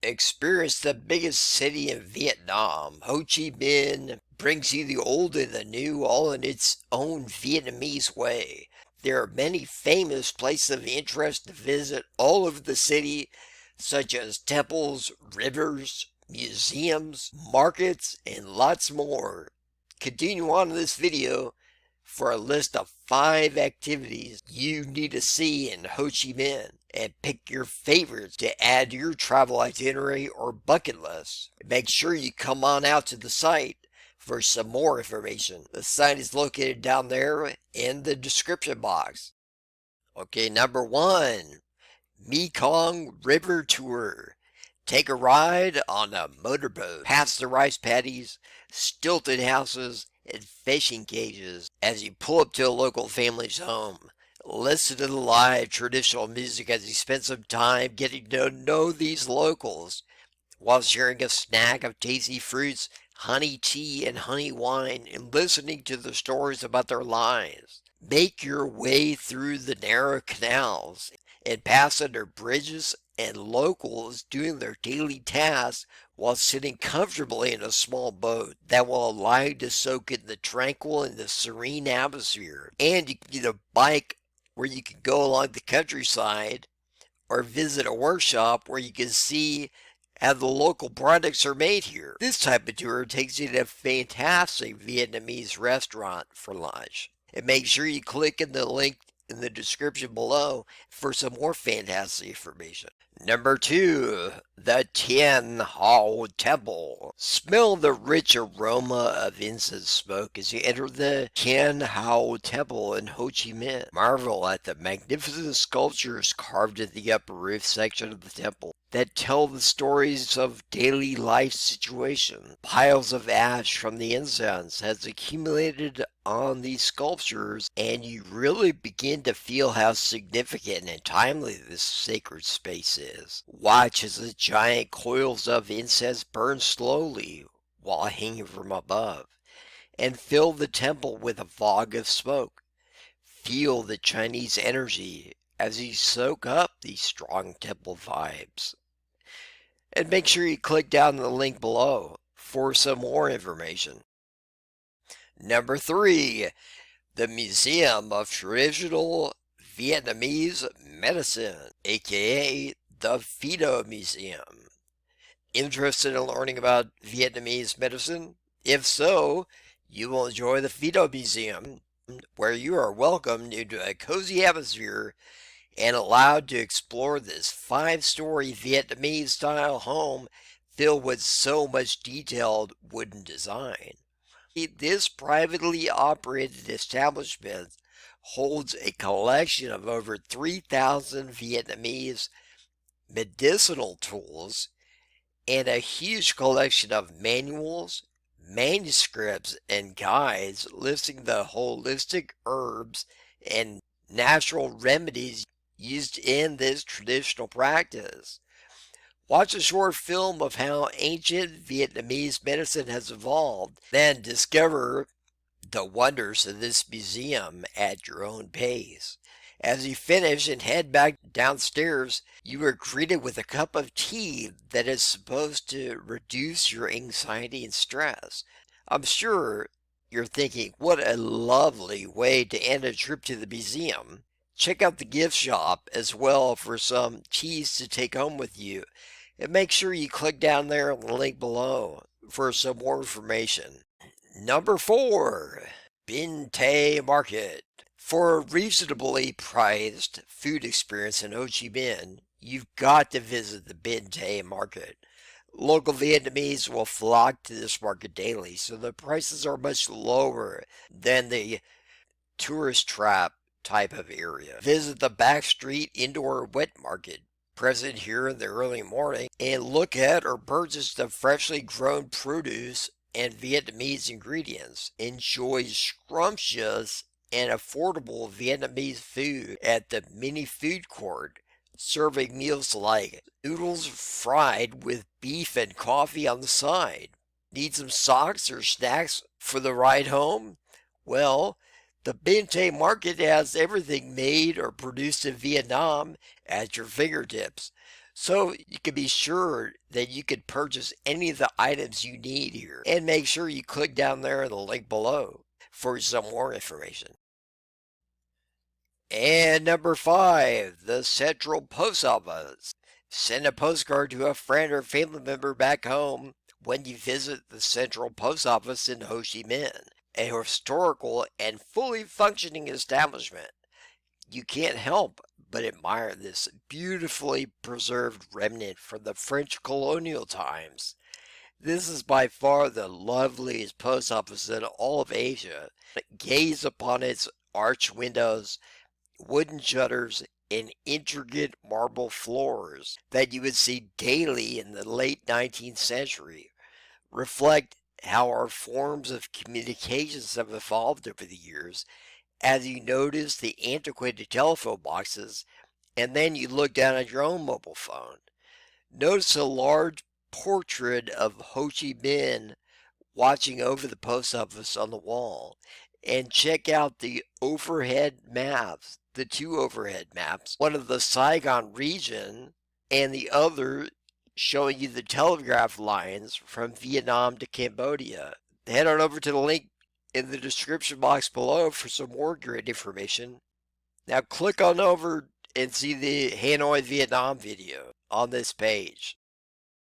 Experience the biggest city in Vietnam. Ho Chi Minh brings you the old and the new all in its own Vietnamese way. There are many famous places of interest to visit all over the city, such as temples, rivers, museums, markets, and lots more. Continue on in this video for a list of 5 activities you need to see in Ho Chi Minh, and pick your favorites to add to your travel itinerary or bucket list. Make sure you come on out to the site for some more information. The site is located down there in the description box. Okay, number 1, Mekong River Tour. Take a ride on a motorboat past the rice paddies, stilted houses, and fishing cages as you pull up to a local family's home. Listen to the live traditional music as you spend some time getting to know these locals while sharing a snack of tasty fruits, honey tea, and honey wine, and listening to the stories about their lives. Make your way through the narrow canals and pass under bridges and locals doing their daily tasks while sitting comfortably in a small boat that will allow you to soak in the tranquil and the serene atmosphere. And you can get a bike where you can go along the countryside, or visit a workshop where you can see how the local products are made here. This type of tour takes you to a fantastic Vietnamese restaurant for lunch. And make sure you click in the link in the description below for some more fantastic information. Number 2, the Thien Hau Temple. Smell the rich aroma of incense smoke as you enter the Thien Hau Temple in Ho Chi Minh. Marvel at the magnificent sculptures carved in the upper roof section of the temple that tell the stories of daily life situations. Piles of ash from the incense has accumulated on these sculptures, and you really begin to feel how significant and timely this sacred space is. Watch as the giant coils of incense burn slowly while hanging from above, and fill the temple with a fog of smoke. Feel the Chinese energy as you soak up these strong temple vibes. And make sure you click down the link below for some more information. Number 3, the Museum of Traditional Vietnamese Medicine, aka the FITO Museum. Interested in learning about Vietnamese medicine? If so, you will enjoy the FITO Museum, where you are welcomed into a cozy atmosphere and allowed to explore this 5-story Vietnamese-style home filled with so much detailed wooden design. This privately operated establishment holds a collection of over 3,000 Vietnamese medicinal tools and a huge collection of manuals, manuscripts, and guides listing the holistic herbs and natural remedies used in this traditional practice. Watch a short film of how ancient Vietnamese medicine has evolved, then discover the wonders of this museum at your own pace. As you finish and head back downstairs, you are greeted with a cup of tea that is supposed to reduce your anxiety and stress. I'm sure you're thinking, what a lovely way to end a trip to the museum. Check out the gift shop as well for some teas to take home with you. And make sure you click down there on the link below for some more information. Number 4, Binh Tay Market. For a reasonably priced food experience in Ho Chi Minh, you've got to visit the Binh Tay Market. Local Vietnamese will flock to this market daily, so the prices are much lower than the tourist trap type of area. Visit the backstreet indoor wet market present here in the early morning and look at or purchase the freshly grown produce and Vietnamese ingredients. Enjoy scrumptious and affordable Vietnamese food at the mini food court, serving meals like noodles fried with beef and coffee on the side. Need some socks or snacks for the ride home? Well, the Binh Tay Market has everything made or produced in Vietnam at your fingertips. So you can be sure that you can purchase any of the items you need here. And make sure you click down there in the link below for some more information. And number 5, the Central Post Office. Send a postcard to a friend or family member back home when you visit the Central Post Office in Ho Chi Minh, a historical and fully functioning establishment. You can't help but admire this beautifully preserved remnant from the French colonial times. This is by far the loveliest post office in all of Asia. Gaze upon its arched windows, wooden shutters, and intricate marble floors that you would see daily in the late 19th century. Reflect how our forms of communications have evolved over the years as you notice the antiquated telephone boxes and then you look down at your own mobile phone. Notice a large portrait of Ho Chi Minh watching over the post office on the wall. And check out the overhead maps, the two overhead maps, one of the Saigon region and the other showing you the telegraph lines from Vietnam to Cambodia. Head on over to the link in the description box below for some more great information. Now click on over and see the Hanoi, Vietnam video on this page.